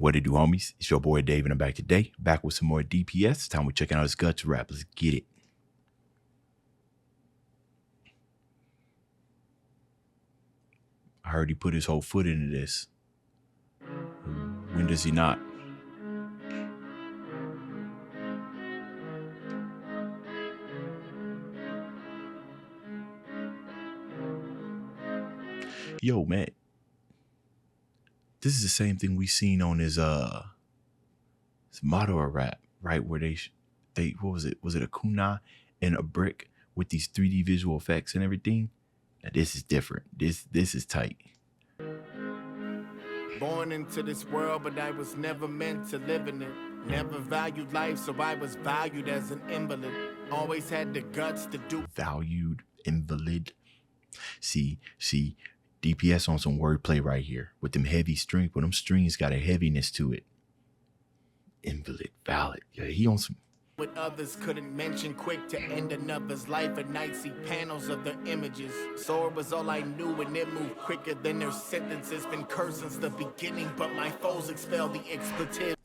What it do, homies? It's your boy Dave, and I'm back today. Back with some more DPS. It's time we're checking out his guts rap. Let's get it. I heard he put his whole foot into this. When does he not? Yo, man. This is the same thing we seen on his motto rap, right? Where they what was it? Was it a kunai and a brick with these 3D visual effects and everything? Now, this is different. This is tight. Born into this world, but I was never meant to live in it. Never valued life, so I was valued as an invalid. Always had the guts to do. Valued invalid. See, DPS on some wordplay right here with them heavy strings, but them strings got a heaviness to it. Invalid, valid. Yeah, he on some. What others couldn't mention, quick to end another's life at night, see panels of their images. Sword was all I knew, and it moved quicker than their sentences. Been cursed since the beginning, but my foes expel the expletive.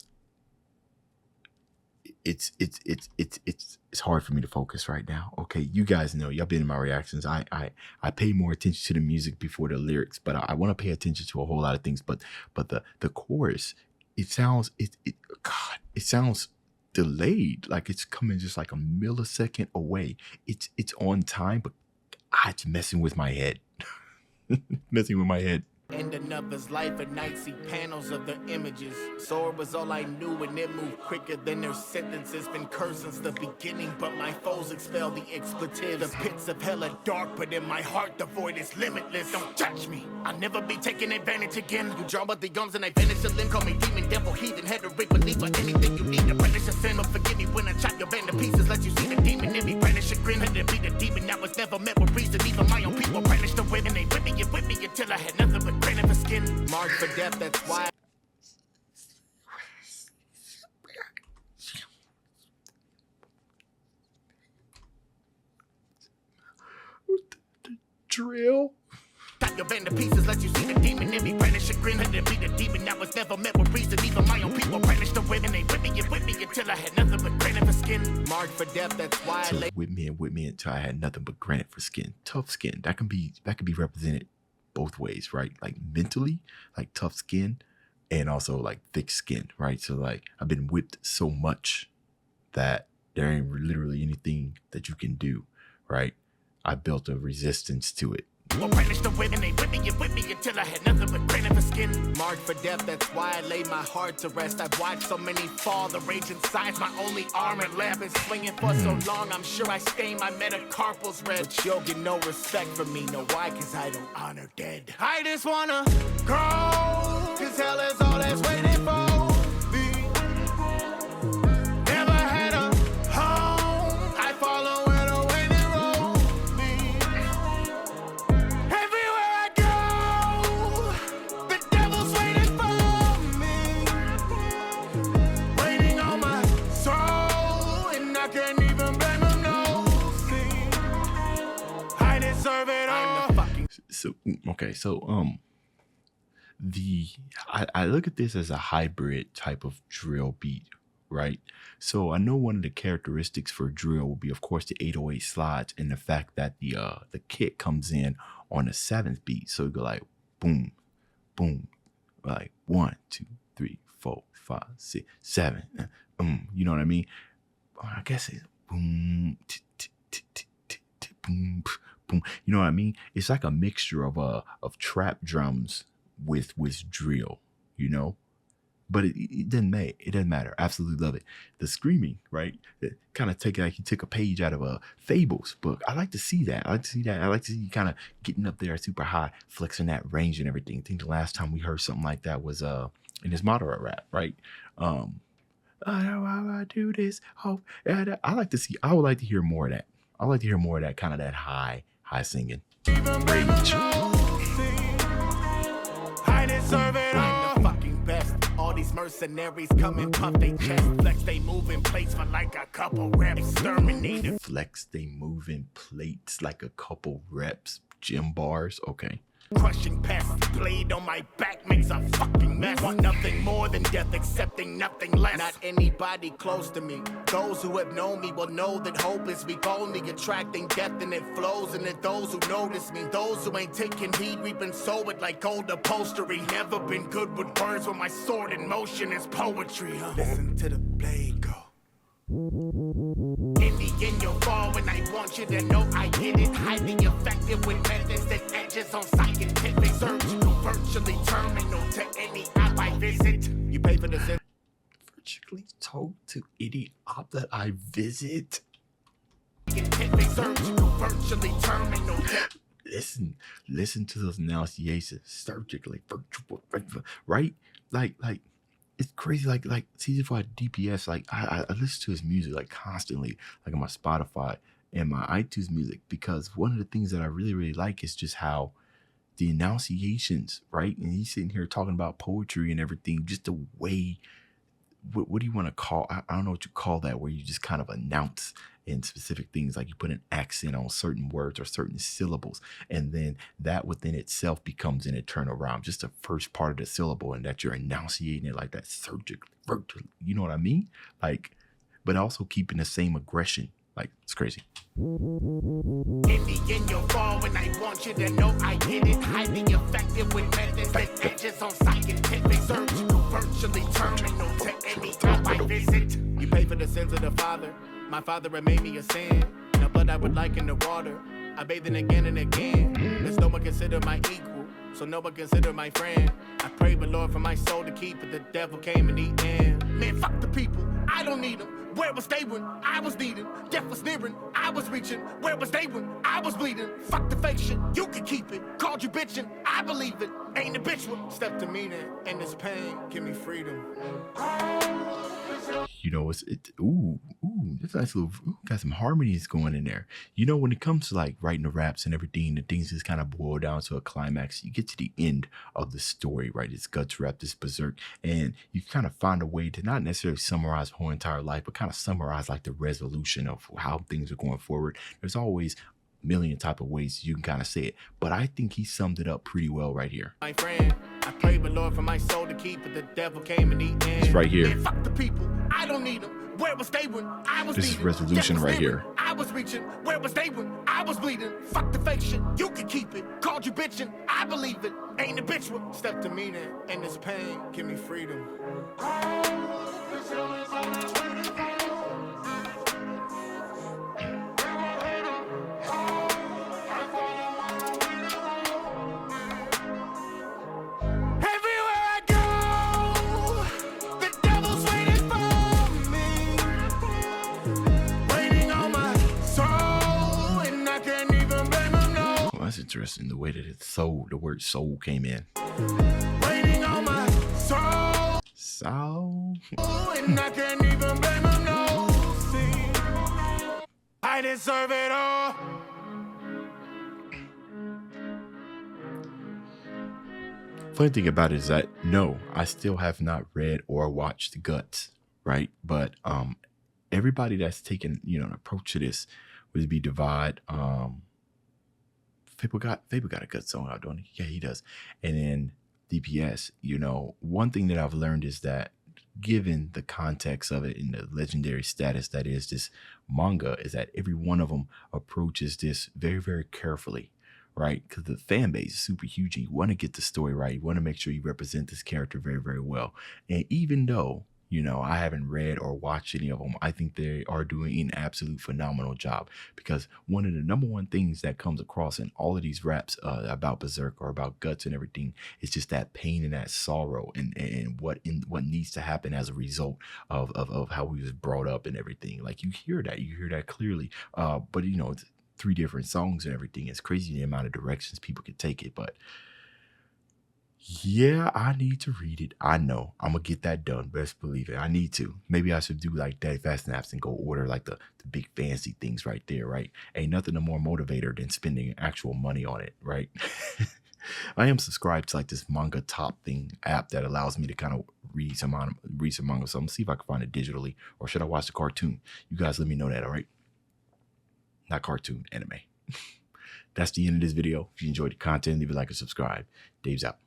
It's hard for me to focus right now. Okay, you guys know, y'all been in my reactions. I pay more attention to the music before the lyrics, but I want to pay attention to a whole lot of things. But the chorus, it sounds delayed, like it's coming just like a millisecond away. It's on time, but it's messing with my head. Messing with my head. End another's life at night, see panels of their images. Sword was all I knew, and it moved quicker than their sentences. Been cursed since the beginning, but my foes expel the expletives. The pits of hell are dark, but in my heart the void is limitless. Don't touch me, I'll never be taken advantage again. You draw out the gums and I vanish the limb. Call me demon, devil, heathen, heteric, believer. Anything you need to punish a sin. But forgive me when I chop your band to pieces. Let you see the demon in me, brandish a grin. Had to be the demon that was never met with reason. Even my own people brandish the whip, and they whip me until I had nothing but grin of skin. Marked for death, that's why. The drill. Got your band to pieces, let you see the demon in me, brandish a grin. Had to be the demon that was never met with reason. Even my own people brandish the whip, and they whip me until I had nothing but granite for skin. Marked for death, that's why I lay. Whip me until I had nothing but granite for skin. Tough skin. That can be represented both ways, right? Like mentally, like tough skin, and also like thick skin, right? So like I've been whipped so much that there ain't literally anything that you can do, right? I built a resistance to it. Brandish the whip, and they whip me until I had nothing but granite for skin. Marked for death, that's why I lay my heart to rest. I've watched so many fall, the rage inside's my only armor left. Been swinging for so long, I'm sure I stained my metacarpals red. But you'll get no respect from me, know why? Cause I don't honor dead. I just wanna grow, cause hell is all that's waiting for me. Never had a home, I follow where the wind and roll me. Everywhere I go, the devil's waiting for me. Waiting on my soul, and I can't even blame him, no. See, I deserve it all. I'm the fucking. So okay, so I look at this as a hybrid type of drill beat, right? So I know one of the characteristics for drill will be, of course, the 808 slides and the fact that the kick comes in on the 7th beat. So you go like boom, boom, like 1, 2, 3, 4, 5, 6, 7. You know what I mean? I guess it's boom, boom, boom. You know what I mean? It's like a mixture of trap drums with drill, you know, but it doesn't matter. Absolutely love it. The screaming, right? Kind of like you took a page out of a Fables book. I like to see that. I like to see you kind of getting up there super high, flexing that range and everything. I think the last time we heard something like that was in his moderate rap, right? I do this. Oh, I would like to hear more of that. I would like to hear more of that kind of that high singing. Rage. I deserve it all. I'm the fucking best. All these mercenaries come and puff they chest. Flex they move in plates for like a couple reps. Exterminated. Flex they move in plates like a couple reps. Gym bars. Okay. Crushing past blade on my back makes a fucking mess. Want nothing more than death, accepting nothing less. Not anybody close to me. Those who have known me will know that hope is weak only, attracting death and it flows. And that those who notice me, those who ain't taking heed, we've been sold it like gold upholstery. Never been good with words when my sword in motion is poetry. Listen to the blade go. In the end, you'll fall, and I want you to know I get it. Highly effective with methods that edges on scientific, surgical, virtually terminal to any app I visit. You pay for the sin. Virtually told to any op that I visit. Scientific, surgical, virtually terminal. Listen to those enunciations. Surgically, virtual, right? Like. It's crazy, like season 5 DPS, like I listen to his music like constantly, like on my Spotify and my iTunes music, because one of the things that I really, really like is just how the enunciations, right? And he's sitting here talking about poetry and everything, just the way, what do you want to call, I don't know what you call that, where you just kind of announce in specific things, like you put an accent on certain words or certain syllables, and then that within itself becomes an eternal rhyme, just the first part of the syllable, and that you're enunciating it like that surgically, you know what I mean? Like, but also keeping the same aggression. Like, it's crazy. In the end, you'll fall, and I want you to know I get it. Highly effective with methods that edges on scientific, surgical, virtually terminal to any app I visit. You pay for the sins of the father. My father had made me a sin. No blood I would like in the water. I bathe in again and again. There's no one consider my equal, so no one consider my friend. I pray the Lord for my soul to keep it. The devil came in the end. Man, fuck the people. I don't need them. Where was they when I was needing? Death was nearing, I was reaching. Where was they when I was bleeding? Fuck the fake shit, you can keep it. Called you bitchin', I believe it. Ain't a bitch one. Step to me then, and this pain, give me freedom. You know, this nice little, got some harmonies going in there. You know, when it comes to like writing the raps and everything, the things just kind of boil down to a climax. You get to the end of the story, right? It's Guts rap, this Berserk, and you kind of find a way to not necessarily summarize the whole entire life, but kind of summarize like the resolution of how things are going forward. There's always a million type of ways you can kind of say it, but I think he summed it up pretty well right here. My friend, I pray the Lord for my soul to keep it. The devil came in the end. It's right here. Man, fuck the people, I don't need them. Where was they when I was This is resolution right here. I was reaching. Where was they when I was bleeding? Fuck the fake shit, you can keep it. Called you bitchin', I believe it. Ain't a bitch one. Step to me then, and this pain, give me freedom. That's interesting, the way that it's soul, the word soul came in. Waiting on my soul. Soul. And I can't even blame him, no. See, I deserve it all. Funny thing about it is that no, I still have not read or watched Guts, right? But everybody that's taken, an approach to this would be Divide. Fable got a Guts song out, don't he? Yeah, he does. And then DPS, one thing that I've learned is that given the context of it and the legendary status that is this manga, is that every one of them approaches this very, very carefully, right? Because the fan base is super huge and you want to get the story right. You want to make sure you represent this character very, very well. And even though, I haven't read or watched any of them, I think they are doing an absolute phenomenal job, because one of the number one things that comes across in all of these raps about Berserk or about Guts and everything is just that pain and that sorrow and what needs to happen as a result of how he was brought up and everything. Like you hear that clearly. But it's 3 different songs and everything. It's crazy the amount of directions people can take it, but yeah, I need to read it. I know I'm gonna get that done. Best believe it. I need to. Maybe I should do like Daddyphatsnaps and go order like the big fancy things right there, right? Ain't nothing more motivator than spending actual money on it, right? I am subscribed to like this manga top thing app that allows me to kind of read some manga. So I'm gonna see if I can find it digitally, or should I watch the cartoon? You guys let me know that, all right? Not cartoon, anime. That's the end of this video. If you enjoyed the content, leave a like and subscribe. Dave's out.